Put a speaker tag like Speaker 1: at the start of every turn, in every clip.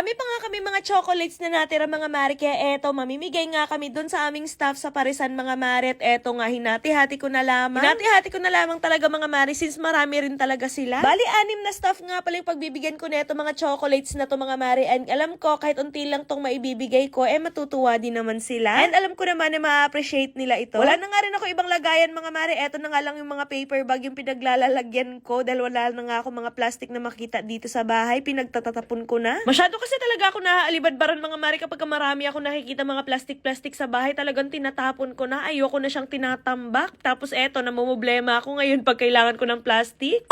Speaker 1: Marami pa nga kami mga chocolates na natira mga mare, kaya eto, mamimigay nga kami dun sa aming staff sa Parisan mga mare. At eto nga, hinati-hati ko na lamang. Hinati-hati ko na lamang talaga mga mare since marami rin talaga sila. Bali, 6 na staff nga pala yung pagbibigyan ko neto mga chocolates na to mga mare. And alam ko, kahit unti lang tong maibibigay ko, matutuwa din naman sila. And alam ko naman na ma-appreciate nila ito. Wala na nga rin ako ibang lagayan mga mare. Eto na nga lang yung mga paper bag yung pinaglalagyan ko dahil wala na nga ako mga plastic na makita dito sa bahay. Pinagtatatapon ko na. Masyado kasi talaga ako naaalibadbaran mga mare kapag marami ako nakikita mga plastic sa bahay. Talagang tinatapon ko na. Ayoko na siyang tinatambak. Tapos eto, namumblema ako ngayon pag kailangan ko ng plastic.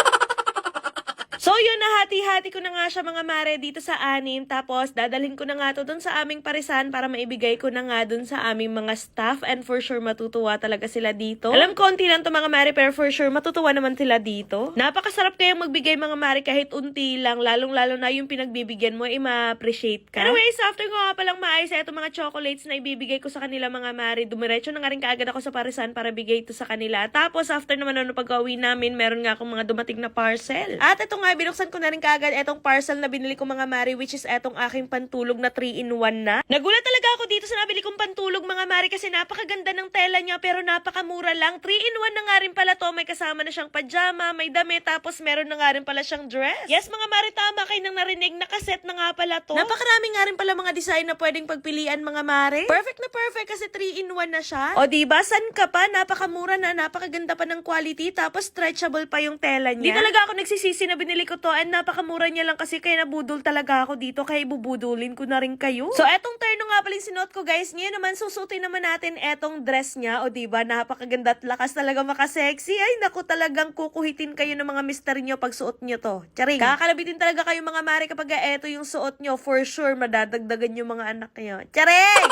Speaker 1: So yun, nahati-hati ko na nga siya mga mare dito sa 6. Tapos dadalhin ko na nga to dun sa aming Parisan para maibigay ko na nga dun sa aming mga staff. And for sure matutuwa talaga sila dito. Alam, konti lang to mga mare, pero for sure matutuwa naman sila dito. Napakasarap kayang magbigay mga mare kahit unti lang. Lalong-lalo na yung pinagbibigyan mo, ma-appreciate ka. Anyways, after ko nga palang maayos ito mga chocolates na ibibigay ko sa kanila mga mare, dumiretso na nga rin kaagad ako sa Parisan para bigay ito sa kanila. Tapos after naman pag-uwi namin, meron nga akong mga dumating na parcel. At ito nga, binuksan ko na rin kaagad etong parcel na binili ko mga mare, which is etong aking pantulog na 3-in-1 na. Nagulat talaga ako dito sa nabili kong pantulog mga mare kasi napakaganda ng tela niya pero napakamura lang. 3-in-1 na nga rin pala to. May kasama na siyang pajama, may damit, tapos meron na nga rin pala siyang dress. Yes mga mare, tama kayo nang narinig, nakaset na nga pala to. Napakarami nga rin pala mga design na pwedeng pagpilian mga mare. Perfect na perfect kasi 3-in-1 na siya. O diba, san ka pa? Napakamura na, napakaganda pa ng quality, tapos stretchable pa yung tela niya. Di talaga ako nagsisisi na binili ko to and napakamura niya lang kasi kaya nabudol talaga ako dito kaya ibubudulin ko na rin kayo. So etong terno nga pala yung sinuot ko guys. Ngayon naman susutin naman natin etong dress niya. O diba, napakaganda at lakas talaga makasexy. Ay naku, talagang kukuhitin kayo ng mga mister nyo pag suot nyo to. Charing. Kakalabitin talaga kayo mga mare kapag eto yung suot nyo. For sure madadagdagan yung mga anak nyo. Charing!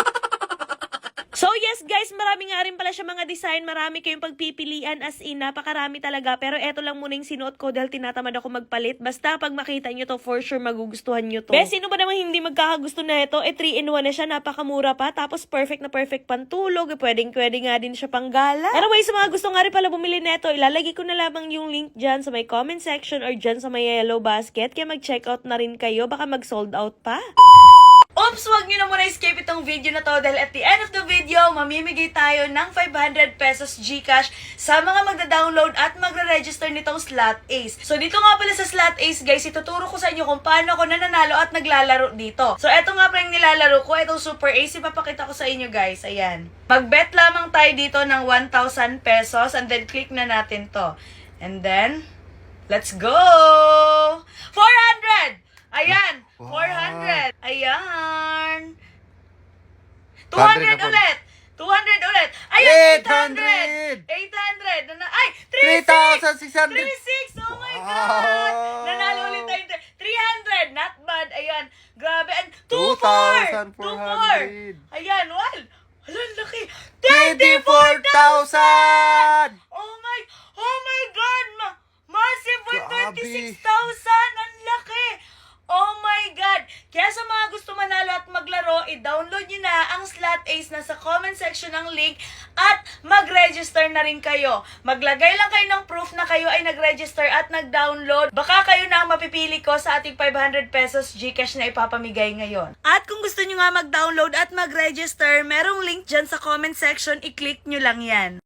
Speaker 1: So yes guys, marami nga rin pala siya mga design, marami kayong pagpipilian, as in, napakarami talaga. Pero eto lang muna yung sinuot ko dahil tinatamad ako magpalit. Basta pag makita nyo to, for sure magugustuhan nyo to. Sino ba naman hindi magkakagusto na ito? 3-in-1 na siya, napakamura pa. Tapos perfect na perfect pantulog, pwede nga din siya pang gala. Anyway, sa mga gusto nga rin pala bumili nito, ilalagay ko na lamang yung link dyan sa may comment section or dyan sa may yellow basket. Kaya mag-check out na rin kayo, baka mag-sold out pa. Oops, wag nyo na muna escape itong video na to dahil at the end of the video, mamimigay tayo ng 500 pesos GCash sa mga magda-download at magre-register nitong Slot Ace. So dito nga pala sa Slot Ace guys, ituturo ko sa inyo kung paano ako nananalo at naglalaro dito. So eto nga pala yung nilalaro ko, itong Super Ace, ipapakita ko sa inyo guys, ayan. Mag-bet lamang tayo dito ng 1,000 pesos and then click na natin to. And then, let's go! 400! Ayan! 400. Ayan. 200 ulit. 200 ulit. Ayan, 800. 800. Ay,
Speaker 2: 3,600.
Speaker 1: 36. Oh my God. Nanalo ulit tayo. 300. Not bad. Ayan. Grabe. And 2,400. Ayan. Well, halang laki.
Speaker 2: 24,000.
Speaker 1: Oh my God. Massive. 26,000. Ang laki. Oh my God! Kaya sa mga gusto manalo at maglaro, i-download nyo na ang Slot Ace na sa comment section ng link at mag-register na rin kayo. Maglagay lang kayo ng proof na kayo ay nag-register at nag-download. Baka kayo na ang mapipili ko sa ating 500 pesos GCash na ipapamigay ngayon. At kung gusto nyo nga mag-download at mag-register, merong link dyan sa comment section, i-click nyo lang yan.